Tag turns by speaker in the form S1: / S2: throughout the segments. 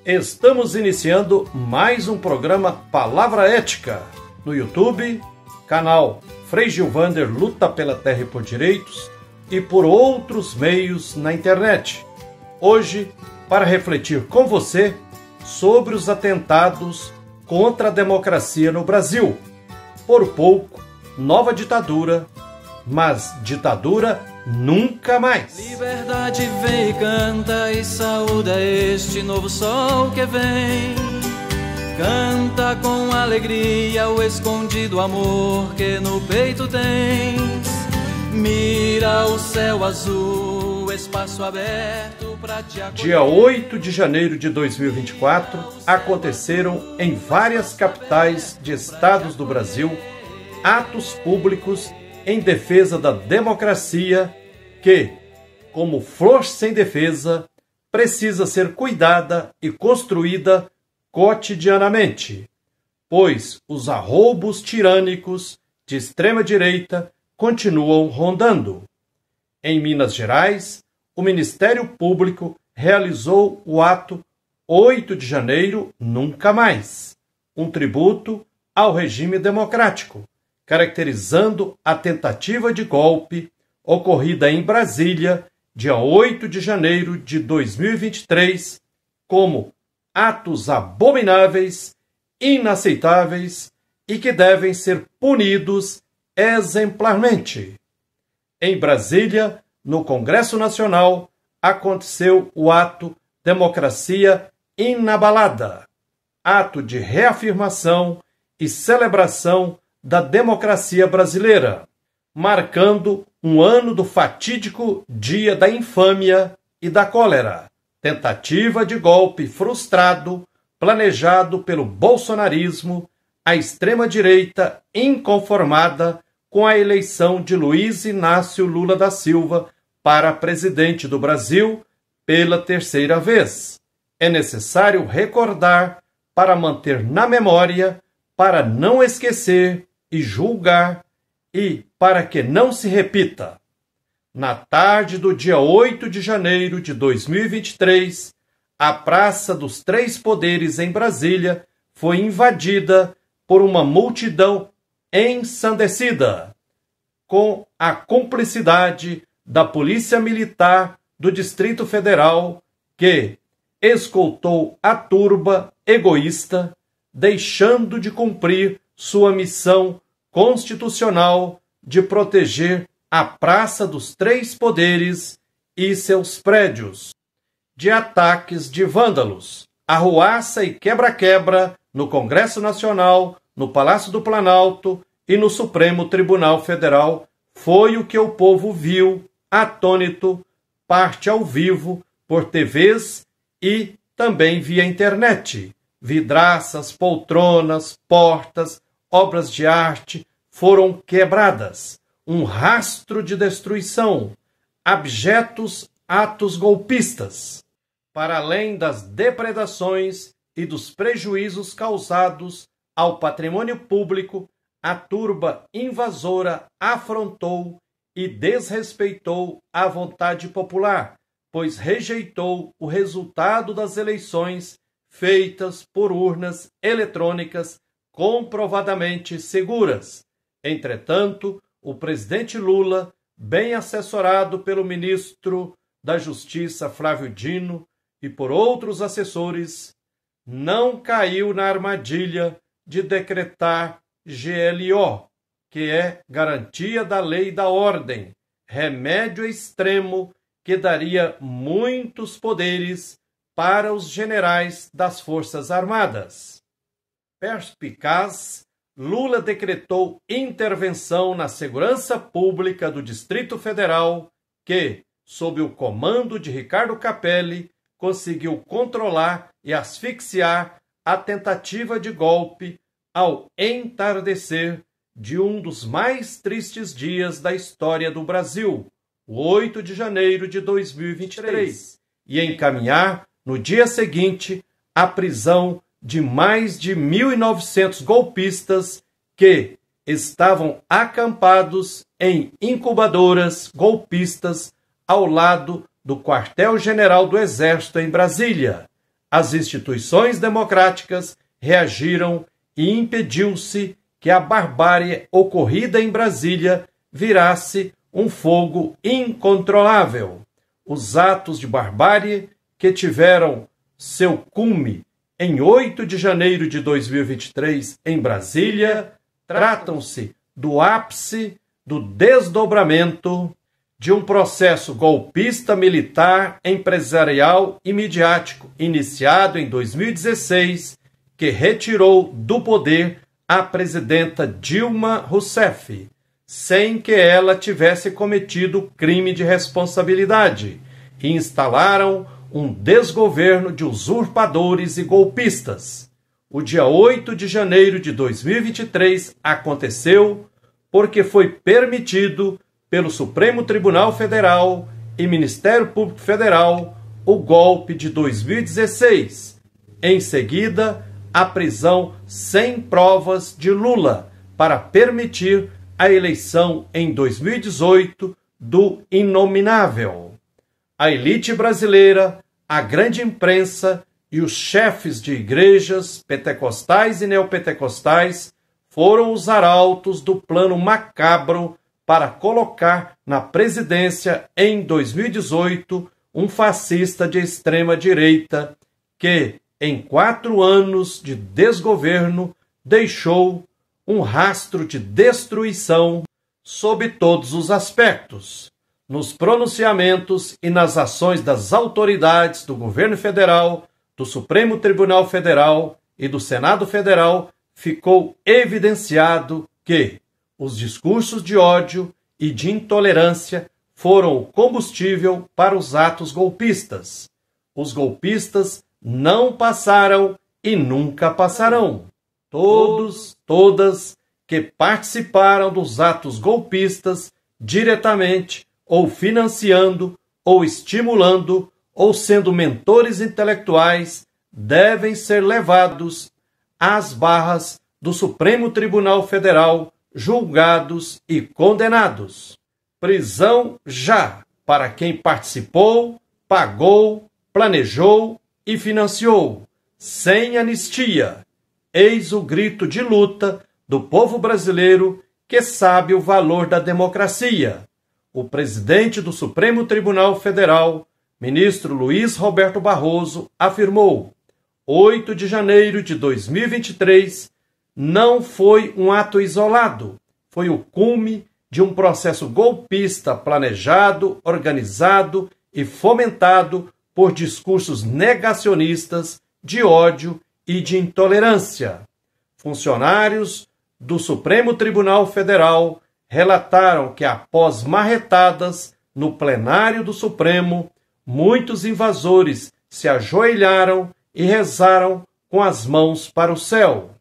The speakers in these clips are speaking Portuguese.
S1: Estamos iniciando mais um programa Palavra Ética no YouTube, canal Frei Gilvander Luta pela Terra e por Direitos e por outros meios na internet. Hoje, para refletir com você sobre os atentados contra a democracia no Brasil. Por pouco, nova ditadura, mas ditadura nunca mais.
S2: Liberdade vem e canta e saúda este novo sol que vem. Canta com alegria o escondido amor que no peito tens. Mira o céu azul, espaço aberto pra te acolher.
S1: Dia 8 de janeiro de 2024, aconteceram em várias capitais de estados do Brasil atos públicos em defesa da democracia que, como flor sem defesa, precisa ser cuidada e construída cotidianamente, pois os arroubos tirânicos de extrema-direita continuam rondando. Em Minas Gerais, o Ministério Público realizou o ato 8 de janeiro Nunca Mais, um tributo ao regime democrático, caracterizando a tentativa de golpe ocorrida em Brasília, dia 8 de janeiro de 2023, como atos abomináveis, inaceitáveis e que devem ser punidos exemplarmente. Em Brasília, no Congresso Nacional, aconteceu o ato Democracia Inabalada, ato de reafirmação e celebração da democracia brasileira, marcando um ano do fatídico Dia da Infâmia e da Cólera, tentativa de golpe frustrado, planejado pelo bolsonarismo, a extrema-direita inconformada com a eleição de Luiz Inácio Lula da Silva para presidente do Brasil pela terceira vez. É necessário recordar para manter na memória, para não esquecer e julgar e para que não se repita. Na tarde do dia 8 de janeiro de 2023, a Praça dos Três Poderes em Brasília foi invadida por uma multidão ensandecida, com a cumplicidade da Polícia Militar do Distrito Federal, que escoltou a turba egoísta, deixando de cumprir sua missão constitucional de proteger a Praça dos Três Poderes e seus prédios de ataques de vândalos, arruaça e quebra-quebra no Congresso Nacional, no Palácio do Planalto e no Supremo Tribunal Federal. Foi o que o povo viu, atônito, parte ao vivo, por TVs e também via internet. Vidraças, poltronas, portas, obras de arte foram quebradas. Um rastro de destruição, abjetos atos golpistas. Para além das depredações e dos prejuízos causados ao patrimônio público, a turba invasora afrontou e desrespeitou a vontade popular, pois rejeitou o resultado das eleições feitas por urnas eletrônicas comprovadamente seguras. Entretanto, o presidente Lula, bem assessorado pelo ministro da Justiça Flávio Dino e por outros assessores, não caiu na armadilha de decretar GLO, que é Garantia da Lei e da Ordem, remédio extremo que daria muitos poderes para os generais das Forças Armadas. Perspicaz, Lula decretou intervenção na segurança pública do Distrito Federal, que, sob o comando de Ricardo Capelli, conseguiu controlar e asfixiar a tentativa de golpe ao entardecer de um dos mais tristes dias da história do Brasil, o 8 de janeiro de 2023, e encaminhar, no dia seguinte, a prisão de mais de 1.900 golpistas que estavam acampados em incubadoras golpistas ao lado do quartel-general do Exército em Brasília, As instituições democráticas reagiram e impediu-se que a barbárie ocorrida em Brasília virasse um fogo incontrolável. Os atos de barbárie que tiveram seu cume em 8 de janeiro de 2023 em Brasília tratam-se do ápice do desdobramento de um processo golpista militar, empresarial e midiático iniciado em 2016, que retirou do poder a presidenta Dilma Rousseff, sem que ela tivesse cometido crime de responsabilidade, e instalaram um desgoverno de usurpadores e golpistas. O dia 8 de janeiro de 2023 aconteceu porque foi permitido pelo Supremo Tribunal Federal e Ministério Público Federal o golpe de 2016. Em seguida, a prisão sem provas de Lula para permitir a eleição em 2018 do inominável. A elite brasileira, a grande imprensa e os chefes de igrejas pentecostais e neopentecostais foram os arautos do plano macabro para colocar na presidência em 2018 um fascista de extrema-direita que, em 4 anos de desgoverno, deixou um rastro de destruição sob todos os aspectos. Nos pronunciamentos e nas ações das autoridades do governo federal, do Supremo Tribunal Federal e do Senado Federal, ficou evidenciado que os discursos de ódio e de intolerância foram o combustível para os atos golpistas. Os golpistas não passaram e nunca passarão. Todas que participaram dos atos golpistas diretamente ou financiando ou estimulando ou sendo mentores intelectuais devem ser levados às barras do Supremo Tribunal Federal, julgados e condenados. Prisão já para quem participou, pagou, planejou e financiou, sem anistia. Eis o grito de luta do povo brasileiro que sabe o valor da democracia. O presidente do Supremo Tribunal Federal, ministro Luiz Roberto Barroso, afirmou: 8 de janeiro de 2023 não foi um ato isolado, foi o cume de um processo golpista planejado, organizado e fomentado por discursos negacionistas de ódio e de intolerância. Funcionários do Supremo Tribunal Federal relataram que, após marretadas no plenário do Supremo, muitos invasores se ajoelharam e rezaram com as mãos para o céu.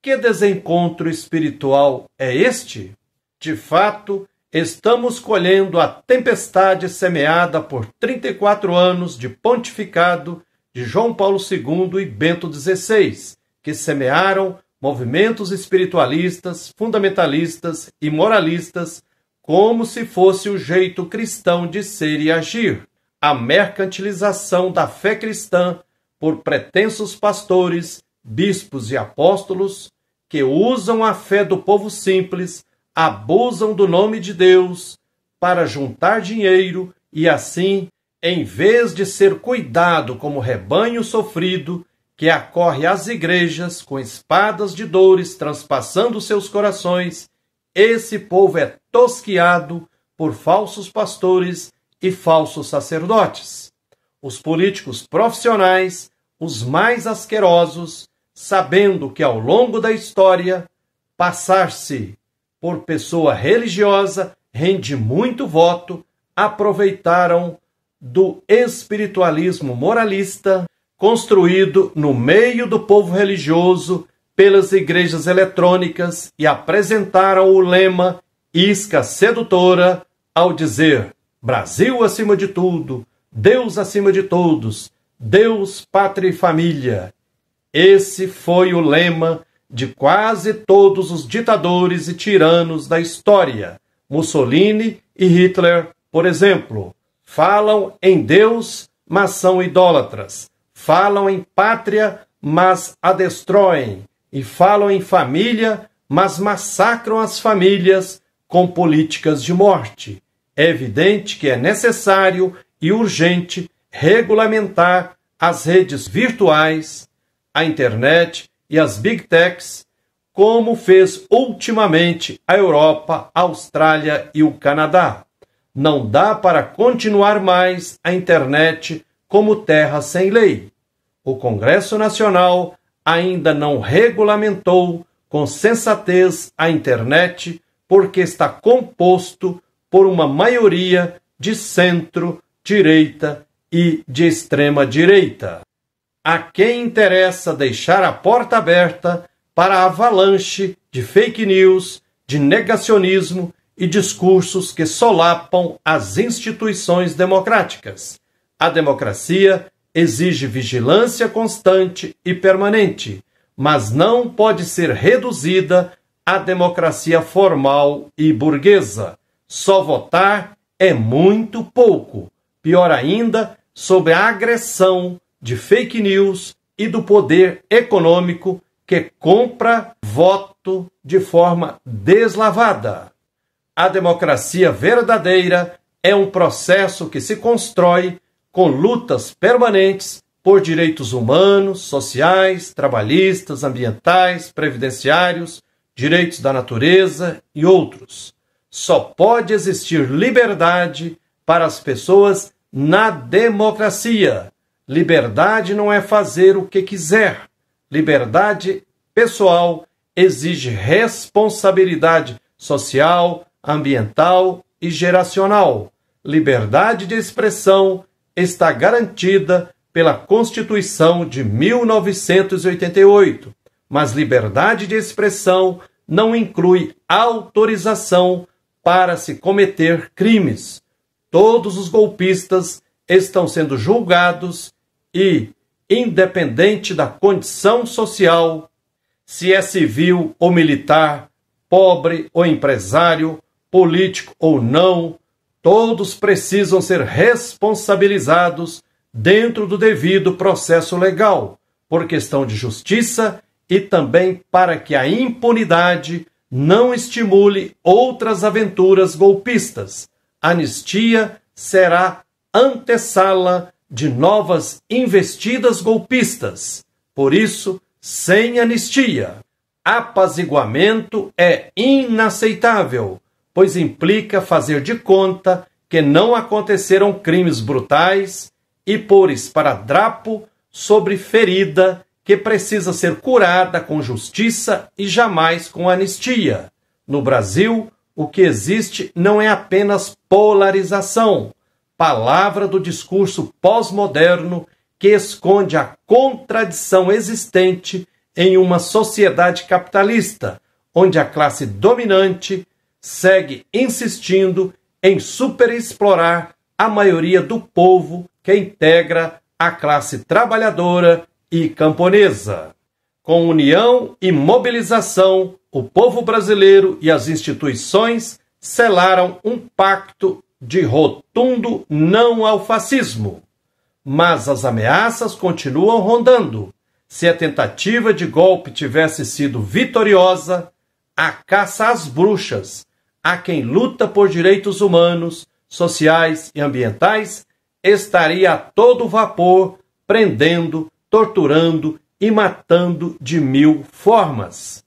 S1: Que desencontro espiritual é este? De fato, estamos colhendo a tempestade semeada por 34 anos de pontificado de João Paulo II e Bento XVI, que semearam movimentos espiritualistas, fundamentalistas e moralistas como se fosse o jeito cristão de ser e agir. A mercantilização da fé cristã por pretensos pastores, bispos e apóstolos que usam a fé do povo simples, abusam do nome de Deus para juntar dinheiro e assim, em vez de ser cuidado como rebanho sofrido que acorre às igrejas com espadas de dores transpassando seus corações, esse povo é tosquiado por falsos pastores e falsos sacerdotes. Os políticos profissionais, os mais asquerosos, sabendo que ao longo da história passar-se por pessoa religiosa rende muito voto, aproveitaram do espiritualismo moralista construído no meio do povo religioso pelas igrejas eletrônicas e apresentaram o lema isca sedutora ao dizer: Brasil acima de tudo, Deus acima de todos, Deus, pátria e família. Esse foi o lema de quase todos os ditadores e tiranos da história. Mussolini e Hitler, por exemplo, falam em Deus, mas são idólatras. falam em pátria, mas a destroem, e falam em família, mas massacram as famílias com políticas de morte. É evidente que é necessário e urgente regulamentar as redes virtuais, a internet e as big techs, como fez ultimamente a Europa, a Austrália e o Canadá. Não dá para continuar mais a internet como terra sem lei. O Congresso Nacional ainda não regulamentou com sensatez a internet porque está composto por uma maioria de centro, direita e de extrema direita. A quem interessa deixar a porta aberta para a avalanche de fake news, de negacionismo e discursos que solapam as instituições democráticas. A democracia exige vigilância constante e permanente, mas não pode ser reduzida à democracia formal e burguesa. Só votar é muito pouco. Pior ainda, sob a agressão de fake news e do poder econômico que compra voto de forma deslavada. A democracia verdadeira é um processo que se constrói com lutas permanentes por direitos humanos, sociais, trabalhistas, ambientais, previdenciários, direitos da natureza e outros. Só pode existir liberdade para as pessoas na democracia. Liberdade não é fazer o que quiser. Liberdade pessoal exige responsabilidade social, ambiental e geracional. Liberdade de expressão está garantida pela Constituição de 1988, mas liberdade de expressão não inclui autorização para se cometer crimes. Todos os golpistas estão sendo julgados e, independente da condição social, se é civil ou militar, pobre ou empresário, político ou não, todos precisam ser responsabilizados dentro do devido processo legal, por questão de justiça e também para que a impunidade não estimule outras aventuras golpistas. Anistia será antessala de novas investidas golpistas. Por isso, sem anistia, apaziguamento é inaceitável, pois implica fazer de conta que não aconteceram crimes brutais e pôr esparadrapo sobre ferida que precisa ser curada com justiça e jamais com anistia. No Brasil, o que existe não é apenas polarização, palavra do discurso pós-moderno que esconde a contradição existente em uma sociedade capitalista, onde a classe dominante segue insistindo em superexplorar a maioria do povo que integra a classe trabalhadora e camponesa. Com união e mobilização, o povo brasileiro e as instituições selaram um pacto de rotundo não ao fascismo. Mas as ameaças continuam rondando. Se a tentativa de golpe tivesse sido vitoriosa, a caça às bruxas, a quem luta por direitos humanos, sociais e ambientais, estaria a todo vapor, prendendo, torturando e matando de 1000 formas.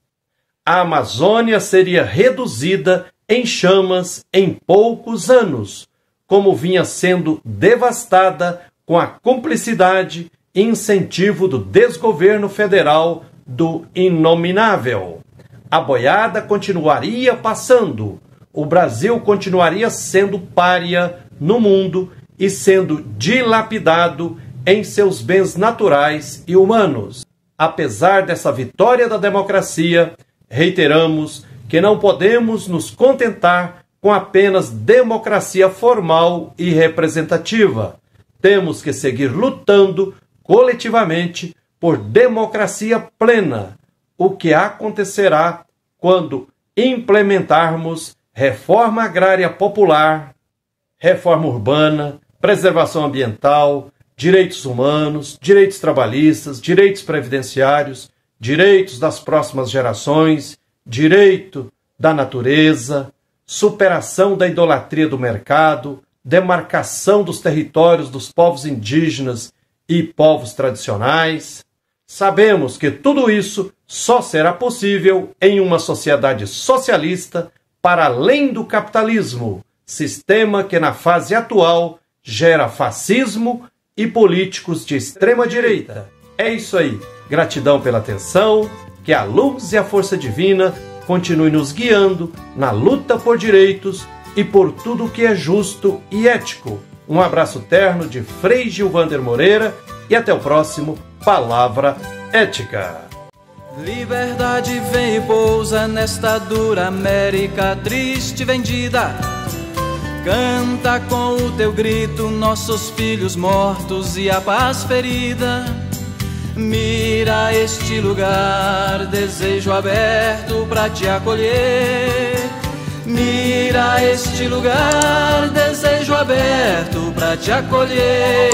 S1: A Amazônia seria reduzida em chamas em poucos anos, como vinha sendo devastada com a cumplicidade e incentivo do desgoverno federal do inominável. A boiada continuaria passando, o Brasil continuaria sendo pária no mundo e sendo dilapidado em seus bens naturais e humanos. Apesar dessa vitória da democracia, reiteramos que não podemos nos contentar com apenas democracia formal e representativa. Temos que seguir lutando coletivamente por democracia plena, o que acontecerá quando implementarmos reforma agrária popular, reforma urbana, preservação ambiental, direitos humanos, direitos trabalhistas, direitos previdenciários, direitos das próximas gerações, direito da natureza, superação da idolatria do mercado, demarcação dos territórios dos povos indígenas e povos tradicionais. Sabemos que tudo isso só será possível em uma sociedade socialista para além do capitalismo, sistema que na fase atual gera fascismo e políticos de extrema-direita. É isso aí. Gratidão pela atenção, que a luz e a força divina continue nos guiando na luta por direitos e por tudo que é justo e ético. Um abraço terno de Frei Gilvander Moreira e até o próximo Palavra Ética.
S2: Liberdade vem e pousa nesta dura América triste vendida. Canta com o teu grito nossos filhos mortos e a paz ferida. Mira este lugar, desejo aberto pra te acolher. Mira este lugar, desejo aberto pra te acolher.